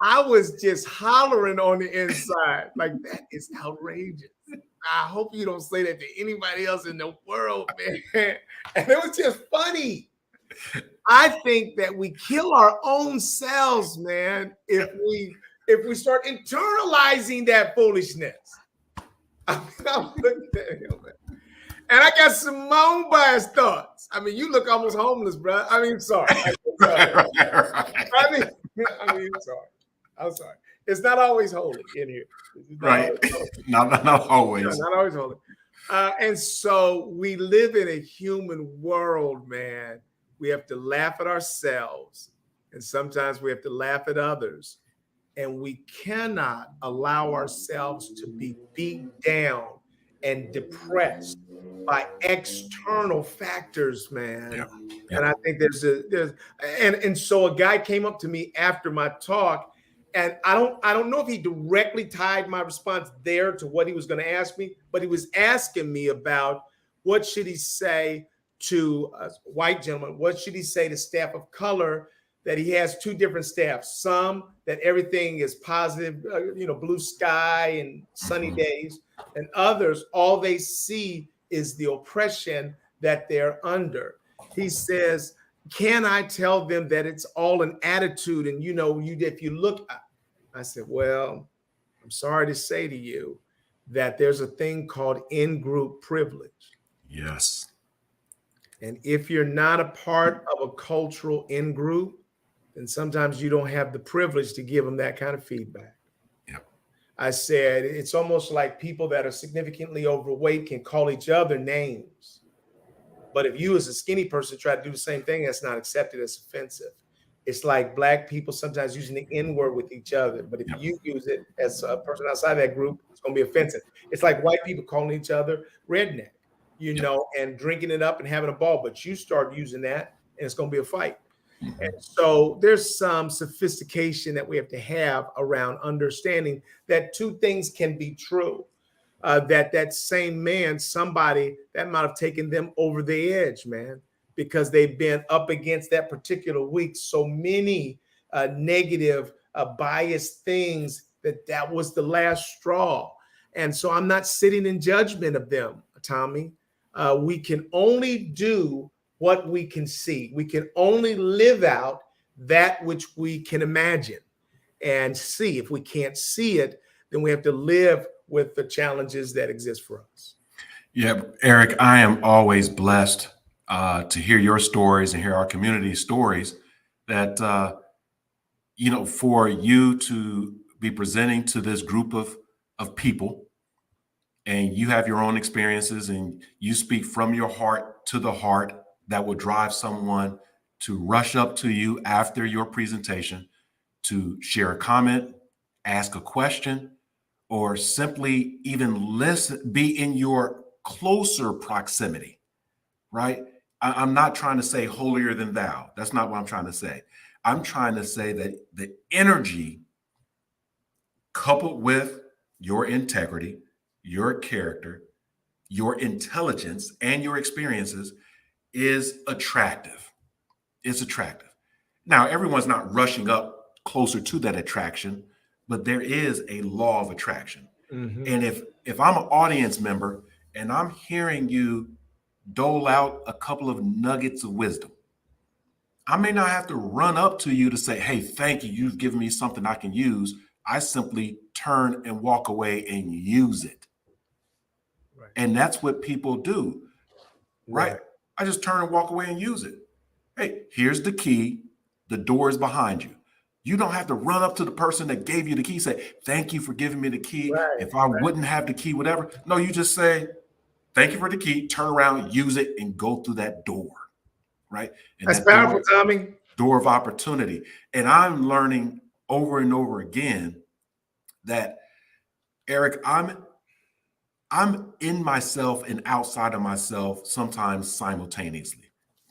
I was just hollering on the inside. Like, that is outrageous. I hope you don't say that to anybody else in the world, man. And it was just funny. I think that we kill our own selves, man, if we start internalizing that foolishness. I mean, I'm looking at him, man. And I got some own biased thoughts. I mean, you look almost homeless, bro. I mean, sorry. I mean, sorry. I'm sorry. It's not always holy in here. Right. Not always. No, not always holy. And so we live in a human world, man. We have to laugh at ourselves, and sometimes we have to laugh at others. And we cannot allow ourselves to be beat down and depressed by external factors, man. Yeah. Yeah. And I think and so a guy came up to me after my talk, and I don't know if he directly tied my response there to what he was going to ask me, but he was asking me about what should he say to a white gentleman, what should he say to staff of color, that he has two different staffs, some that everything is positive, blue sky and sunny days, and others, all they see is the oppression that they're under. He says, can I tell them that it's all an attitude? And if you look, I said, well, I'm sorry to say to you that there's a thing called in-group privilege. Yes. And if you're not a part of a cultural in-group, then sometimes you don't have the privilege to give them that kind of feedback. Yep. I said, it's almost like people that are significantly overweight can call each other names. But if you as a skinny person try to do the same thing, that's not accepted as offensive. It's like Black people sometimes using the N-word with each other. But if you use it as a person outside that group, it's going to be offensive. It's like white people calling each other redneck, and drinking it up and having a ball. But you start using that, and it's going to be a fight. Mm-hmm. And so there's some sophistication that we have to have around understanding that two things can be true. That same man, somebody that might have taken them over the edge, man, because they've been up against that particular week so many negative, biased things that was the last straw. And so I'm not sitting in judgment of them, Tommy. We can only do what we can see. We can only live out that which we can imagine and see. If we can't see it, then we have to live with the challenges that exist for us. Yeah, Eric, I am always blessed to hear your stories and hear our community stories that, for you to be presenting to this group of people, and you have your own experiences and you speak from your heart to the heart, that will drive someone to rush up to you after your presentation to share a comment, ask a question, or simply even listen, be in your closer proximity, right? I'm not trying to say holier than thou. That's not what I'm trying to say. I'm trying to say that the energy coupled with your integrity, your character, your intelligence, and your experiences is attractive. It's attractive. Now, everyone's not rushing up closer to that attraction, but there is a law of attraction. Mm-hmm. And if I'm an audience member and I'm hearing you dole out a couple of nuggets of wisdom, I may not have to run up to you to say, hey, thank you. You've given me something I can use. I simply turn and walk away and use it. Right. And that's what people do, right? Right. I just turn and walk away and use it. Hey, here's the key. The door is behind you. You don't have to run up to the person that gave you the key, say, thank you for giving me the key. Right. If I wouldn't have the key, whatever. No, you just say, thank you for the key, turn around, use it, and go through that door, right? And That's that powerful, Tommy. door of opportunity. And I'm learning over and over again that, Eric, I'm in myself and outside of myself sometimes simultaneously,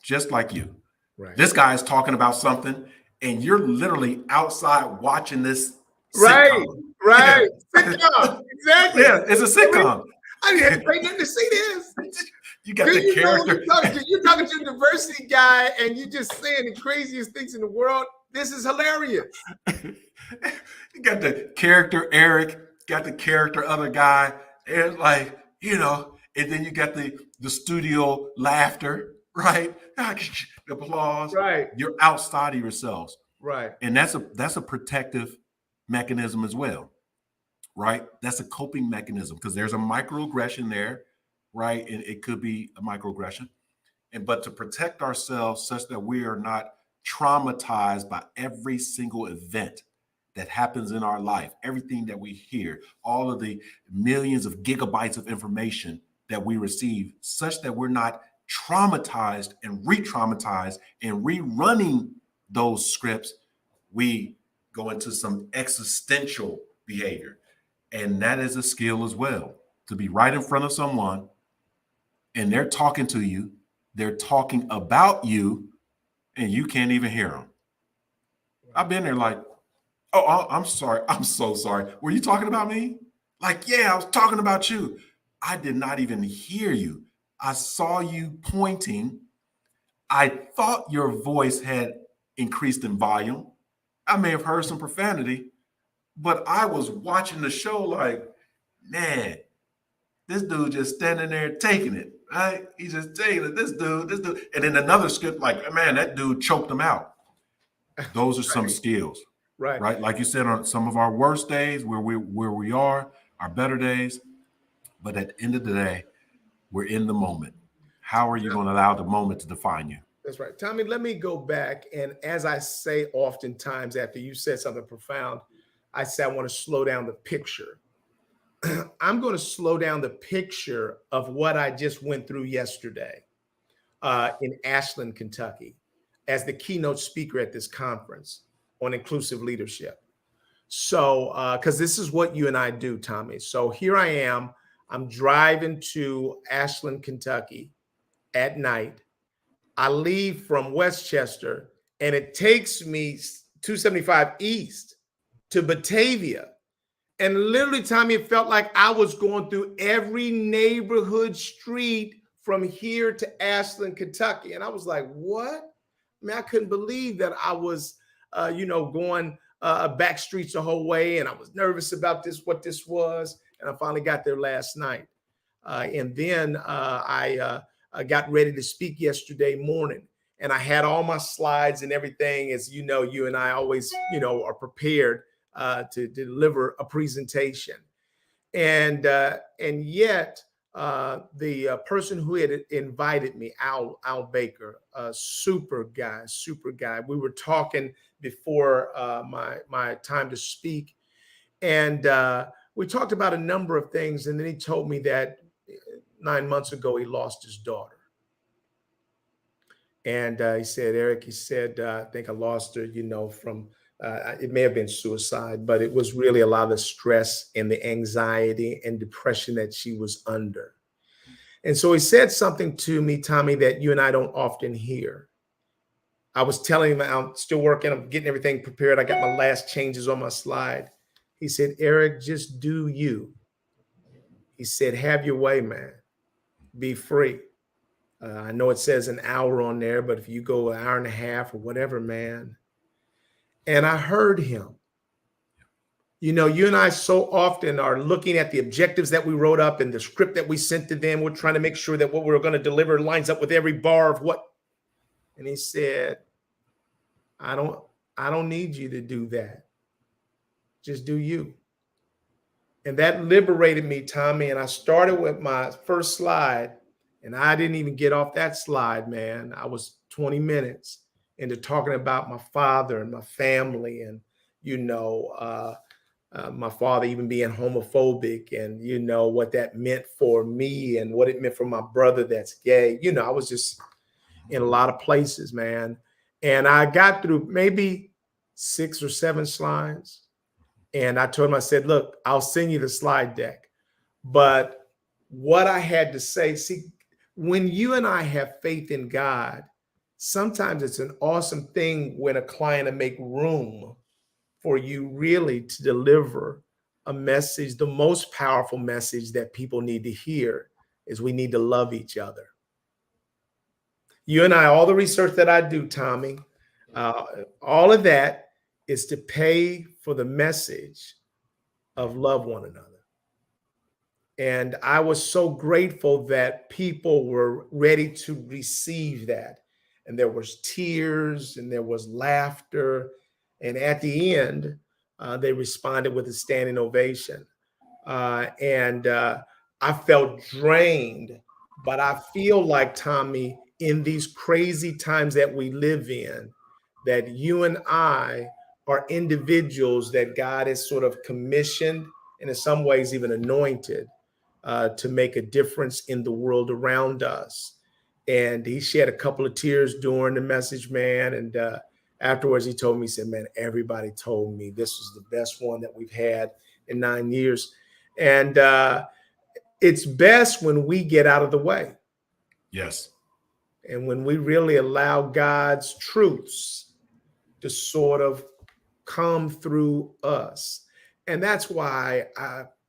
just like you. Right. This guy is talking about something, and you're literally outside watching this Right. sitcom. Right. Yeah. Sitcom. Exactly. Yeah, it's a sitcom. I didn't have to pay nothing to see this. You got the character. You're talking to a diversity guy, and you're just saying the craziest things in the world. This is hilarious. You got the character Eric, got the character other guy, and like, and then you got the studio laughter, right? The applause. Right. You're outside of yourselves. Right. And that's a protective mechanism as well, right? That's a coping mechanism because there's a microaggression there, right? And it could be a microaggression. But to protect ourselves such that we are not traumatized by every single event that happens in our life, everything that we hear, all of the millions of gigabytes of information that we receive, such that we're not traumatized and re-traumatized and rerunning those scripts, we go into some existential behavior. And that is a skill as well, to be right in front of someone and they're talking to you, they're talking about you, and you can't even hear them. I've been there like, oh, I'm sorry. I'm so sorry. Were you talking about me? Like, yeah, I was talking about you. I did not even hear you. I saw you pointing. I thought your voice had increased in volume. I may have heard some profanity, but I was watching the show like, man, this dude just standing there taking it, right? He's just taking it. This dude. And then another script like, man, that dude choked him out. Those are some skills, right? Like you said, on some of our worst days where we are, our better days. But at the end of the day, we're in the moment. How are you going to allow the moment to define you? That's right. Tommy, let me go back. And as I say oftentimes after you said something profound, I say I want to slow down the picture. I'm going to slow down the picture of what I just went through yesterday in Ashland, Kentucky, as the keynote speaker at this conference on inclusive leadership. So, because this is what you and I do, Tommy. So here I am. I'm driving to Ashland, Kentucky at night. I leave from Westchester, and it takes me 275 east to Batavia. And literally, Tommy, it felt like I was going through every neighborhood street from here to Ashland, Kentucky. And I was like, what? I mean, I couldn't believe that I was, going back streets the whole way. And I was nervous about what this was. And I finally got there last night. And then I got ready to speak yesterday morning. And I had all my slides and everything. As you know, you and I always, are prepared to deliver a presentation. And yet the person who had invited me, Al Baker, a super guy. We were talking before my time to speak. And we talked about a number of things. And then he told me that 9 months ago, he lost his daughter. And he said, Eric, I think I lost her, from it may have been suicide, but it was really a lot of the stress and the anxiety and depression that she was under. And so he said something to me, Tommy, that you and I don't often hear. I was telling him I'm still working. I'm getting everything prepared. I got my last changes on my slide. He said, Eric, just do you. He said, have your way, man. Be free. I know it says an hour on there, but if you go an hour and a half or whatever, man. And I heard him. You and I so often are looking at the objectives that we wrote up and the script that we sent to them. We're trying to make sure that what we're going to deliver lines up with every bar of what. And he said, I don't need you to do that. Just do you. And that liberated me, Tommy. And I started with my first slide, and I didn't even get off that slide, man. I was 20 minutes into talking about my father and my family, and my father even being homophobic, and what that meant for me and what it meant for my brother that's gay. I was just in a lot of places, man. And I got through maybe 6 or 7 slides. And I told him, I said, look, I'll send you the slide deck. But what I had to say, see, when you and I have faith in God, sometimes it's an awesome thing when a client to make room for you really to deliver a message. The most powerful message that people need to hear is we need to love each other. You and I, all the research that I do, Tommy, all of that is to pay for the message of love one another. And I was so grateful that people were ready to receive that. And there was tears and there was laughter. And at the end, they responded with a standing ovation. And I felt drained, but I feel like, Tommy, in these crazy times that we live in, that you and I are individuals that God has sort of commissioned and in some ways even anointed to make a difference in the world around us. And he shed a couple of tears during the message, man. And afterwards, he told me, he said, man, everybody told me this was the best one that we've had in 9 years. And it's best when we get out of the way. Yes. And when we really allow God's truths to sort of come through us. And that's why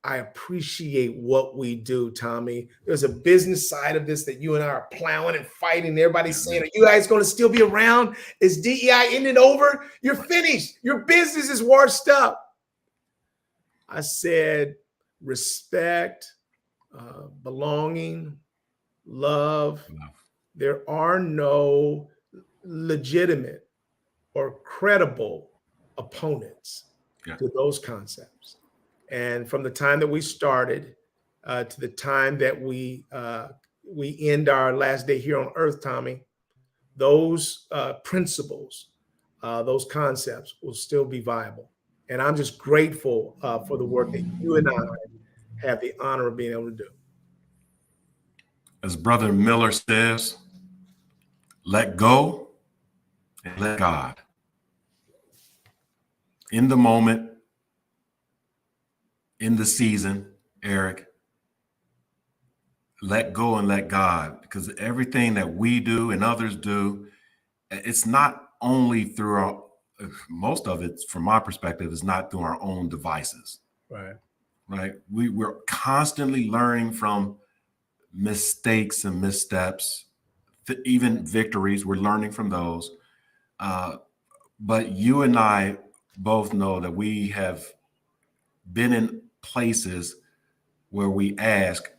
I appreciate what we do, Tommy. There's a business side of this that you and I are plowing and fighting. Everybody's saying, are you guys going to still be around? Is DEI ending over? You're finished. Your business is washed up. I said, respect, belonging, love. There are no legitimate or credible opponents to those concepts. And from the time that we started to the time that we end our last day here on earth, Tommy, those principles, those concepts will still be viable. And I'm just grateful for the work that you and I have the honor of being able to do. As Brother Miller says, let go and let God. In the moment, in the season, Eric, let go and let God, because everything that we do and others do, it's not only through most of it, from my perspective, is not through our own devices. Right. We're constantly learning from mistakes and missteps, even victories. We're learning from those. But you and I both know that we have been in places where we ask,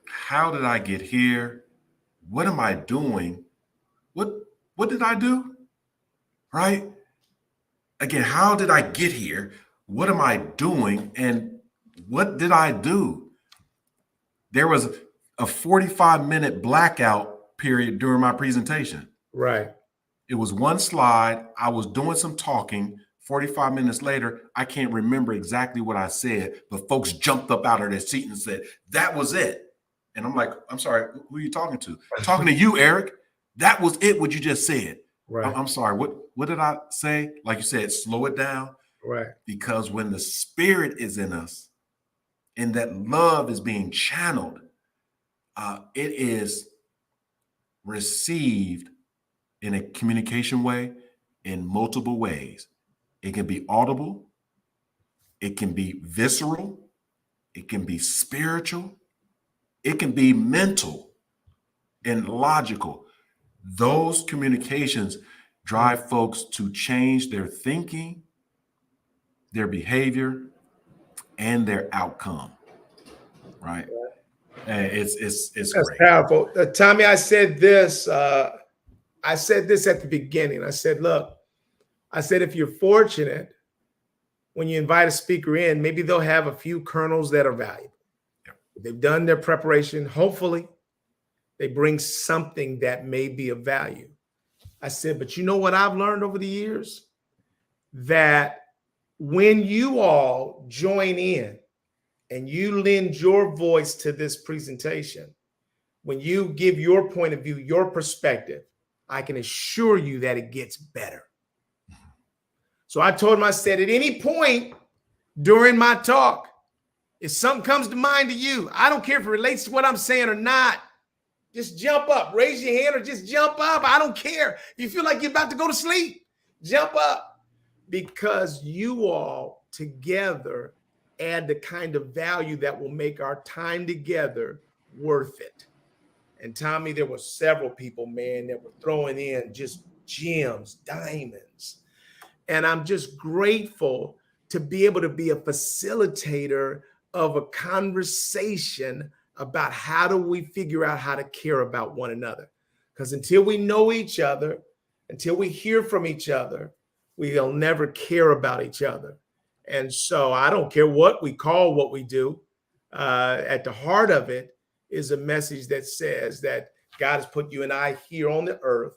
how did I get here? What am I doing? What did I do? Right? Again, how did I get here? What am I doing? And what did I do? There was a 45-minute blackout period during my presentation. Right. It was one slide. I was doing some talking. 45 minutes later, I can't remember exactly what I said, but folks jumped up out of their seat and said, that was it. And I'm like, I'm sorry, who are you talking to? I'm talking to you, Eric. That was it, what you just said. Right. I'm sorry, what did I say? Like you said, slow it down. Right. Because when the Spirit is in us and that love is being channeled, it is received in a communication way in multiple ways. It can be audible, it can be visceral, it can be spiritual, it can be mental and logical. Those communications drive folks to change their thinking, their behavior, and their outcome. Right? And it's That's great. powerful. Tommy, I said this at the beginning. I said, look, I said, if you're fortunate, when you invite a speaker in, maybe they'll have a few kernels that are valuable. Yep. They've done their preparation. Hopefully, they bring something that may be of value. I said, but you know what I've learned over the years? That when you all join in and you lend your voice to this presentation, when you give your point of view, your perspective, I can assure you that it gets better. So I told him, I said, at any point during my talk, if something comes to mind to you, I don't care if it relates to what I'm saying or not, just jump up, raise your hand, or just jump up. I don't care. You feel like you're about to go to sleep, jump up, because you all together add the kind of value that will make our time together worth it. And Tommy, there were several people, man, that were throwing in just gems, diamonds. And I'm just grateful to be able to be a facilitator of a conversation about how do we figure out how to care about one another. Because until we know each other, until we hear from each other, we'll never care about each other. And so I don't care what we call what we do. At the heart of it is a message that says that God has put you and I here on the earth.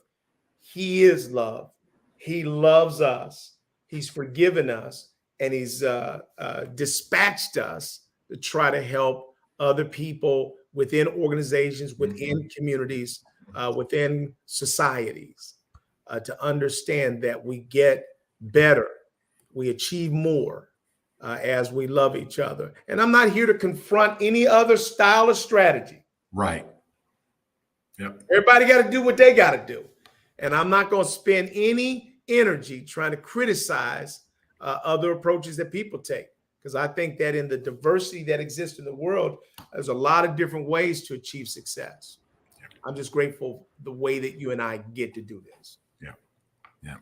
He is love. He loves us. He's forgiven us, and he's dispatched us to try to help other people within organizations, within communities, within societies, to understand that we get better, we achieve more as we love each other. And I'm not here to confront any other style or strategy. Right. Yep. Everybody got to do what they got to do. And I'm not going to spend any energy trying to criticize other approaches that people take, because I think that in the diversity that exists in the world, there's a lot of different ways to achieve success. I'm just grateful the way that you and I get to do this. Yeah. Yeah.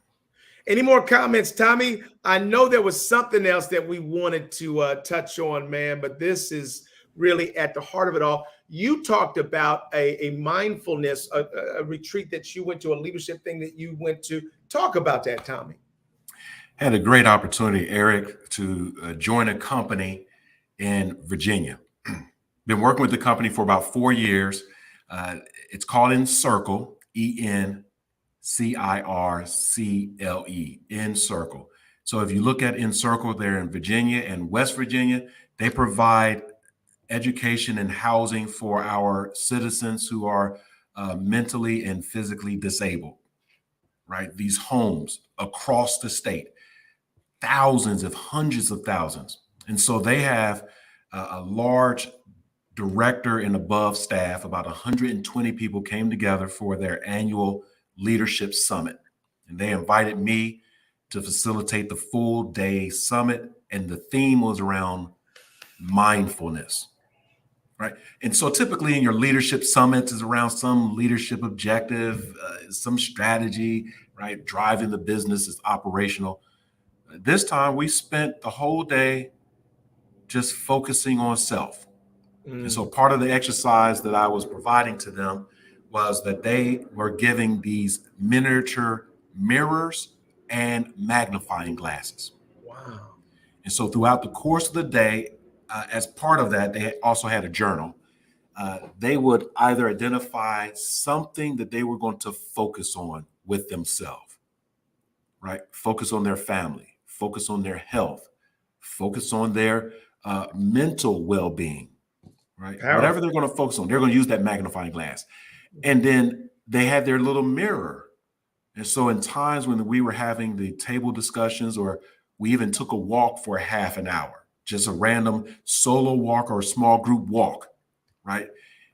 Any more comments, Tommy? I know there was something else that we wanted to touch on, man, but this is really at the heart of it all. You talked about a mindfulness, a retreat that you went to, a leadership thing that you went to. Talk about that, Tommy. Had a great opportunity, Eric, to join a company in Virginia. Been working with the company for about 4 years. It's called Encircle, ENCIRCLE, Encircle. So if you look at Encircle, they're in Virginia and West Virginia. They provide education and housing for our citizens who are mentally and physically disabled, right? These homes across the state, thousands, if hundreds of thousands. And so they have a large director and above staff. About 120 people came together for their annual leadership summit. And they invited me to facilitate the full day summit. And the theme was around mindfulness. Right. And so typically in your leadership summits is around some leadership objective, some strategy, right? Driving the business is operational. This time we spent the whole day just focusing on self. And so part of the exercise that I was providing to them was that they were giving these miniature mirrors and magnifying glasses. Wow. And so throughout the course of the day, as part of that, they also had a journal. They would either identify something that they were going to focus on with themselves, right? Focus on their family, focus on their health, focus on their mental well-being, right? Powerful. Whatever they're going to focus on, they're going to use that magnifying glass. And then they had their little mirror. And so in times when we were having the table discussions, or we even took a walk for a half an hour, just a random solo walk or a small group walk, right?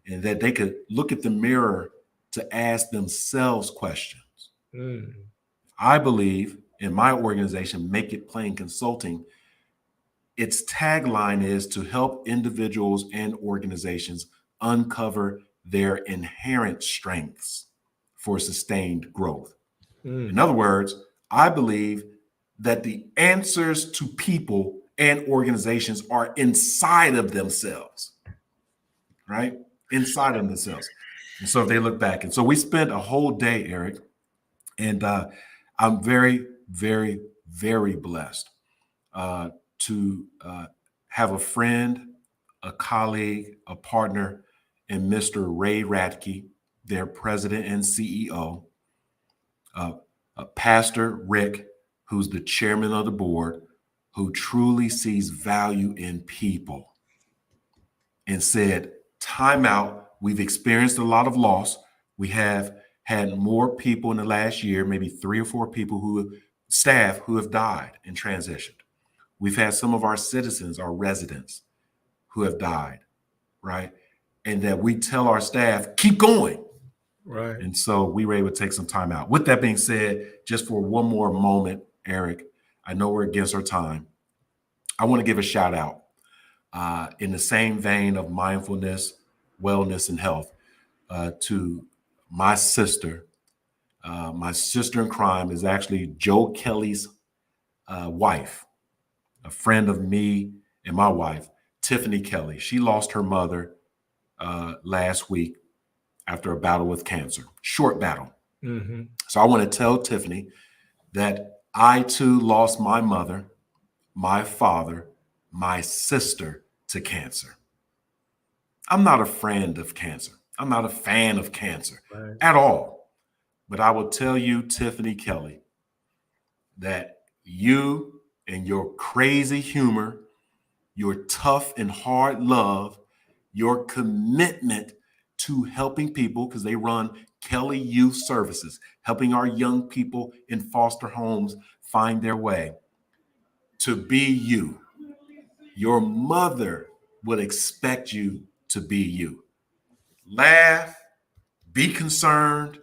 And that they could look at the mirror to ask themselves questions. I believe in my organization, Make It Plain Consulting, its tagline is to help individuals and organizations uncover their inherent strengths for sustained growth. In other words, I believe that the answers to people and organizations are inside of themselves, right? Inside of themselves. And so if they look back. And so we spent a whole day, Eric, and I'm very very, very blessed to have a friend, a colleague, a partner in Mr. Ray Radke, their president and CEO, Pastor Rick, who's the chairman of the board, who truly sees value in people and said, time out. We've experienced a lot of loss. We have had more people in the last year, maybe 3 or 4 people staff who have died and transitioned. We've had some of our citizens, our residents who have died, right? And that we tell our staff, keep going. Right. And so we were able to take some time out. With that being said, just for one more moment, Eric, I know we're against our time. I want to give a shout out in the same vein of mindfulness, wellness, and health to my sister. My sister in crime is actually Joe Kelly's wife, a friend of me and my wife, Tiffany Kelly. She lost her mother last week after a battle with cancer, short battle. Mm-hmm. So I want to tell Tiffany that I too lost my mother, my father, my sister to cancer. I'm not a friend of cancer. I'm not a fan of cancer at all. But I will tell you, Tiffany Kelly, that you and your crazy humor, your tough and hard love, your commitment to helping people, because they run Kelly Youth Services, helping our young people in foster homes find their way, to be you. Your mother would expect you to be you. Laugh, be concerned,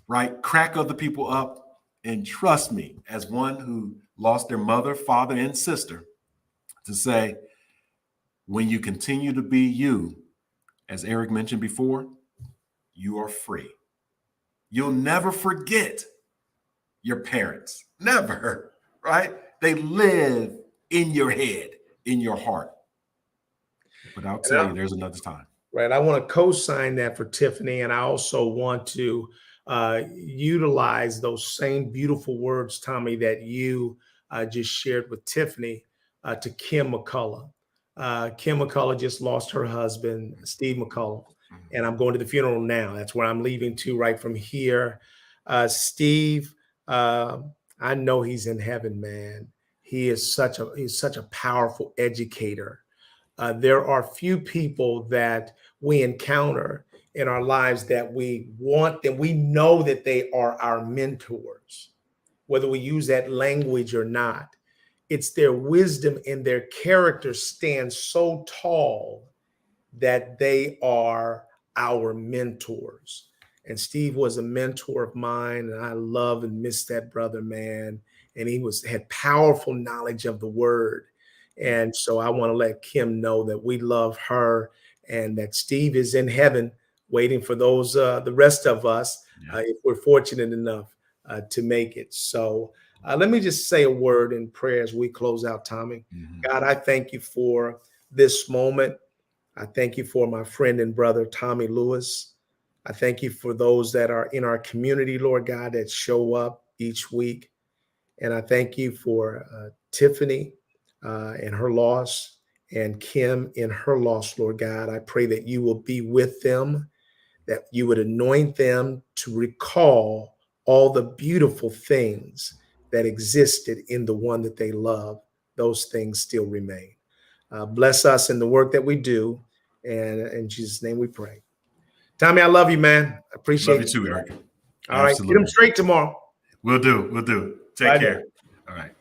right? Crack other people up. And trust me, as one who lost their mother, father, and sister, to say, when you continue to be you, as Eric mentioned before, you are free. You'll never forget your parents. Never, right? They live in your head, in your heart. But I'll tell you, there's another time. Right. I want to co-sign that for Tiffany. And I also want to utilize those same beautiful words, Tommy, that you just shared with Tiffany to Kim McCullough. Kim McCullough just lost her husband, Steve McCullough. And I'm going to the funeral now. That's where I'm leaving to right from here. Steve, I know he's in heaven, man. He's such a powerful educator. There are few people that we encounter in our lives that we want, that we know that they are our mentors, whether we use that language or not. It's their wisdom and their character stand so tall that they are our mentors. And Steve was a mentor of mine, and I love and miss that brother, man. And he had powerful knowledge of the word. And so I want to let Kim know that we love her and that Steve is in heaven waiting for those, the rest of us, if we're fortunate enough to make it. So let me just say a word in prayer as we close out, Tommy. Mm-hmm. God, I thank you for this moment. I thank you for my friend and brother, Tommy Lewis. I thank you for those that are in our community, Lord God, that show up each week. And I thank you for Tiffany and her loss, and Kim in her loss, Lord God. I pray that you will be with them, that you would anoint them to recall all the beautiful things that existed in the one that they love. Those things still remain. Bless us in the work that we do. And in Jesus' name we pray. Tommy, I love you, man. I appreciate you. Love you too, Eric. All right. Get them straight tomorrow. We'll do. Take care. All right.